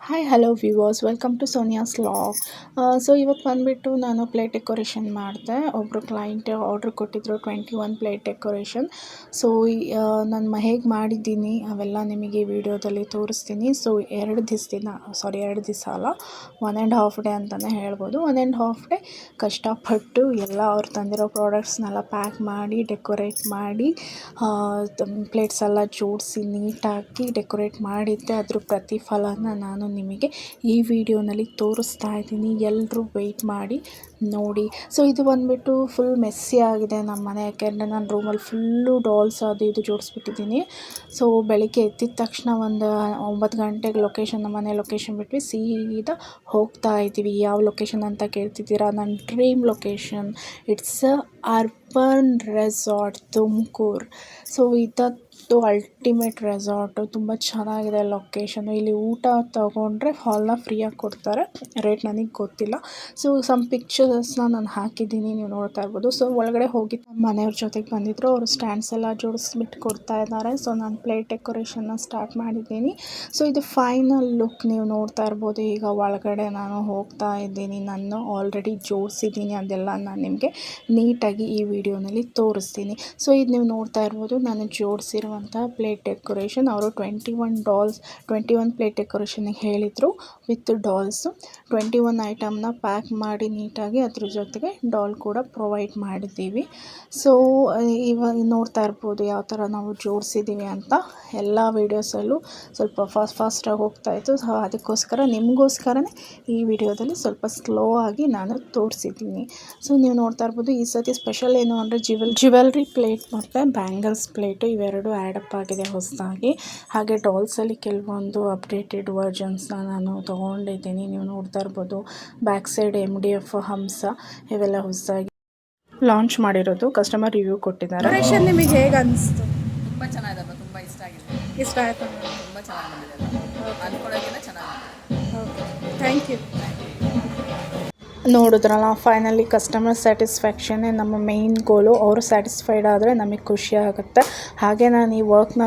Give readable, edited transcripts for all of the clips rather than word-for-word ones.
Hi hello viewers, welcome to Sonia's vlog. So ಇವತ್ತು ಬಂದುಬಿಟ್ಟು ನಾನು ಪ್ಲೇಟ್ ಡೆಕೋರೇಷನ್ ಮಾಡಿದೆ. ಒಬ್ಬರು ಕ್ಲೈಂಟ್ ಆರ್ಡ್ರ್ ಕೊಟ್ಟಿದ್ದರು 21 ಪ್ಲೇಟ್ ಡೆಕೋರೇಷನ್. ಸೊ ನಾನು ಹೇಗೆ ಮಾಡಿದ್ದೀನಿ ಅವೆಲ್ಲ ನಿಮಗೆ ಈ ವಿಡಿಯೋದಲ್ಲಿ ತೋರಿಸ್ತೀನಿ. ಸೊ 2 ದಿವಸ ಅಲ್ಲ, 1.5 ಡೇ ಅಂತಲೇ ಹೇಳ್ಬೋದು. 1.5 ಡೇ ಕಷ್ಟಪಟ್ಟು ಎಲ್ಲ ಅವ್ರು ತಂದಿರೋ ಪ್ರಾಡಕ್ಟ್ಸ್ನೆಲ್ಲ ಪ್ಯಾಕ್ ಮಾಡಿ ಡೆಕೋರೇಟ್ ಮಾಡಿ ಪ್ಲೇಟ್ಸ್ ಎಲ್ಲ ಜೋಡಿಸಿ ನೀಟಾಗಿ ಡೆಕೋರೇಟ್ ಮಾಡಿದ್ದೆ. ಅದ್ರ ಪ್ರತಿಫಲನ ನಾನು ನಿಮಗೆ ಈ ವಿಡಿಯೋನಲ್ಲಿ ತೋರಿಸ್ತಾ ಇದ್ದೀನಿ. ಎಲ್ಲರೂ ವೆಯ್ಟ್ ಮಾಡಿ ನೋಡಿ. ಸೊ ಇದು ಬಂದುಬಿಟ್ಟು ಫುಲ್ ಮೆಸ್ಸಿ ಆಗಿದೆ ನಮ್ಮ ಮನೆ, ಯಾಕೆಂದರೆ ನಾನು ರೂಮಲ್ಲಿ ಫುಲ್ಲು ಡಾಲ್ಸ್ ಅದು ಇದು ಜೋಡಿಸ್ಬಿಟ್ಟಿದ್ದೀನಿ. ಸೊ ಬೆಳಿಗ್ಗೆ ಎದ್ದಿದ ತಕ್ಷಣ ಒಂದು 9 ಗಂಟೆಗೆ ನಮ್ಮ ಮನೆ ಲೊಕೇಶನ್ ಬಿಟ್ವಿ ಸೀದಾ ಹೋಗ್ತಾ ಇದ್ದೀವಿ. ಯಾವ ಲೊಕೇಶನ್ ಅಂತ ಕೇಳ್ತಿದ್ದೀರಾ? ನನ್ನ dream location, it's urban resort Tumakuru. So ಇದಂತೂ ಅಲ್ಟಿಮೇಟ್ ರೆಸಾರ್ಟು, ತುಂಬ ಚೆನ್ನಾಗಿದೆ ಲೊಕೇಶನು. ಇಲ್ಲಿ ಊಟ ತೊಗೊಂಡ್ರೆ ಹಾಲ್ನ ಫ್ರೀಯಾಗಿ ಕೊಡ್ತಾರೆ, ರೇಟ್ ನನಗೆ ಗೊತ್ತಿಲ್ಲ. ಸೊ ಸಮ್ ಪಿಕ್ಚರ್ಸ್ನ ನಾನು ಹಾಕಿದ್ದೀನಿ, ನೀವು ನೋಡ್ತಾ ಇರ್ಬೋದು. ಸೊ ಒಳಗಡೆ ಹೋಗಿ ನಮ್ಮ ಮನೆಯವ್ರ ಜೊತೆಗೆ ಬಂದಿದ್ದರು, ಅವರು ಸ್ಟ್ಯಾಂಡ್ಸ್ ಎಲ್ಲ ಜೋಡಿಸ್ಬಿಟ್ಟು ಕೊಡ್ತಾ ಇದ್ದಾರೆ. ಸೊ ನಾನು ಪ್ಲೇಟ್ ಡೆಕೋರೇಷನ್ನ ಸ್ಟಾರ್ಟ್ ಮಾಡಿದ್ದೀನಿ. ಸೊ ಇದು ಫೈನಲ್ ಲುಕ್ ನೀವು ನೋಡ್ತಾ ಇರ್ಬೋದು. ಈಗ ಒಳಗಡೆ ನಾನು ಹೋಗ್ತಾ ಇದ್ದೀನಿ. ನಾನು ಆಲ್ರೆಡಿ ಜೋಡಿಸಿದ್ದೀನಿ, ಅದೆಲ್ಲ ನಾನು ನಿಮಗೆ ನೀಟಾಗಿ ಈ ವಿಡಿಯೋನಲ್ಲಿ ತೋರಿಸ್ತೀನಿ. ಸೊ ಇದು ನೀವು ನೋಡ್ತಾ ಇರ್ಬೋದು, ನಾನು ಜೋಡಿಸಿರುವಂಥ ಪ್ಲೇಟ್ ಡೆಕೋರೇಷನ್. ಅವರು 21 ಪ್ಲೇಟ್ ಡೆಕೋರೇಷನಿಗೆ ಹೇಳಿದರು ವಿತ್ ಡಾಲ್ಸು. 21 ಐಟಮ್ನ ಪ್ಯಾಕ್ ಮಾಡಿ ನೀಟಾಗಿ ಅದ್ರ ಜೊತೆಗೆ ಡಾಲ್ ಕೂಡ ಪ್ರೊವೈಡ್ ಮಾಡಿದ್ದೀವಿ. ಸೊ ಇವಾಗ ನೋಡ್ತಾ ಇರ್ಬೋದು ಯಾವ ಥರ ನಾವು ಜೋಡಿಸಿದ್ದೀವಿ ಅಂತ. ಎಲ್ಲ ವೀಡಿಯೋಸಲ್ಲೂ ಸ್ವಲ್ಪ ಫಾಸ್ಟಾಗಿ ಹೋಗ್ತಾಯಿತ್ತು. ಸೊ ಅದಕ್ಕೋಸ್ಕರ ನಿಮಗೋಸ್ಕರನೇ ಈ ವಿಡಿಯೋದಲ್ಲಿ ಸ್ವಲ್ಪ ಸ್ಲೋ ಆಗಿ ನಾನು ತೋರಿಸಿದ್ದೀನಿ. ಸೊ ನೀವು ನೋಡ್ತಾ ಇರ್ಬೋದು, ಈ ಸತಿ ಸ್ಪೆಷಲ್ ಏನು ಅಂದರೆ ಜ್ಯುವೆಲ್ರಿ ಪ್ಲೇಟ್ ಮತ್ತು ಬ್ಯಾಂಗಲ್ಸ್ ಪ್ಲೇಟು ಇವೆರಡು ಆ್ಯಡಪ್ ಆಗಿದೆ ಹೊಸದಾಗಿ. ಹಾಗೆ ಡಾಲ್ಸಲ್ಲಿ ಕೆಲವೊಂದು ಅಪ್ಡೇಟೆಡ್ ವರ್ಜನ್ಸ್ನ ನಾನು ತೊಗೊಂಡಿದ್ದೀನಿ. ನೀವು ನೋಡ್ತಾ ಇರ್ಬೋದು, ಬ್ಯಾಕ್ ಸೈಡ್ MDF ಹಂಸ ಇವೆಲ್ಲ ಹೊಸದಾಗಿ ಲಾಂಚ್ ಮಾಡಿರೋದು. ಕಸ್ಟಮರ್ ರಿವ್ಯೂ ಕೊಟ್ಟಿದ್ದಾರೆ. ಡೆಕೋರೇಷನ್ ನಿಮಗೆ ಹೇಗೆ ಅನಿಸ್ತು? ತುಂಬ ಚೆನ್ನಾಗಿದೆ, ತುಂಬ ಇಷ್ಟ ಆಗಿದೆ. ಇಷ್ಟ ಆಯಿತು? ತುಂಬ ಚೆನ್ನಾಗಿ ಬಂದಿದೆ, ಅಂದ್ಕೊಳ್ಳೋಕ್ಕಿಂತ ಚೆನ್ನಾಗಿದೆ. Okay, thank you. ನೋಡಿದ್ರಲ್ಲ, ಫೈನಲಿ ಕಸ್ಟಮರ್ ಸ್ಯಾಟಿಸ್ಫ್ಯಾಕ್ಷನ್ನೇ ನಮ್ಮ ಮೇಯ್ನ್ ಗೋಲು. ಅವರು ಸ್ಯಾಟಿಸ್ಫೈಡ್ ಆದರೆ ನಮಗೆ ಖುಷಿ ಆಗುತ್ತೆ. ಹಾಗೆ ನಾನು ಈ ವರ್ಕ್ನ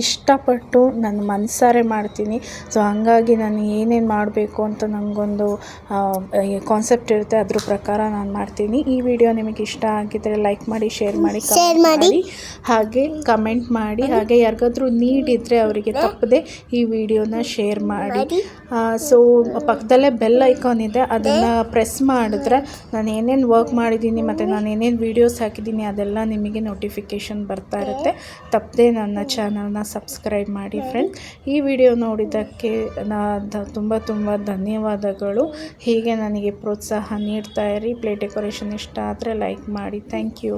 ಇಷ್ಟಪಟ್ಟು ನನ್ನ ಮನಸಾರೆ ಮಾಡ್ತೀನಿ. ಸೊ ಹಾಗಾಗಿ ನಾನು ಏನೇನು ಮಾಡಬೇಕು ಅಂತ ನನಗೊಂದು ಕಾನ್ಸೆಪ್ಟ್ ಇರುತ್ತೆ, ಅದ್ರ ಪ್ರಕಾರ ನಾನು ಮಾಡ್ತೀನಿ. ಈ ವಿಡಿಯೋ ನಿಮಗೆ ಇಷ್ಟ ಆಗಿದ್ದರೆ ಲೈಕ್ ಮಾಡಿ, ಶೇರ್ ಮಾಡಿ, ಹಾಗೆ ಕಮೆಂಟ್ ಮಾಡಿ. ಹಾಗೆ ಯಾರಿಗಾದ್ರೂ ನೀಡ್ ಇದ್ದರೆ ಅವರಿಗೆ ತಪ್ಪದೆ ಈ ವಿಡಿಯೋನ ಶೇರ್ ಮಾಡಿ. ಸೊ ಪಕ್ಕದಲ್ಲೇ ಬೆಲ್ ಐಕಾನ್ ಇದೆ, ಅದನ್ನು ಪ್ರೆಸ್ ಮಾಡಿದ್ರೆ ನಾನು ಏನೇನು ವರ್ಕ್ ಮಾಡಿದ್ದೀನಿ ಮತ್ತು ನಾನು ಏನೇನು ವೀಡಿಯೋಸ್ ಹಾಕಿದ್ದೀನಿ ಅದೆಲ್ಲ ನಿಮಗೆ ನೋಟಿಫಿಕೇಷನ್ ಬರ್ತಾ ಇರುತ್ತೆ. ತಪ್ಪದೆ ನನ್ನ ಚಾನಲ್ನ ಸಬ್ಸ್ಕ್ರೈಬ್ ಮಾಡಿ ಫ್ರೆಂಡ್ಸ್. ಈ ವಿಡಿಯೋ ನೋಡಿದ್ದಕ್ಕೆ ತುಂಬ ಧನ್ಯವಾದಗಳು. ಹೀಗೆ ನನಗೆ ಪ್ರೋತ್ಸಾಹ ನೀಡ್ತಾ ಇರಿ. ಪ್ಲೇಟ್ ಡೆಕೋರೇಷನ್ ಇಷ್ಟ ಆದರೆ ಲೈಕ್ ಮಾಡಿ. Thank you.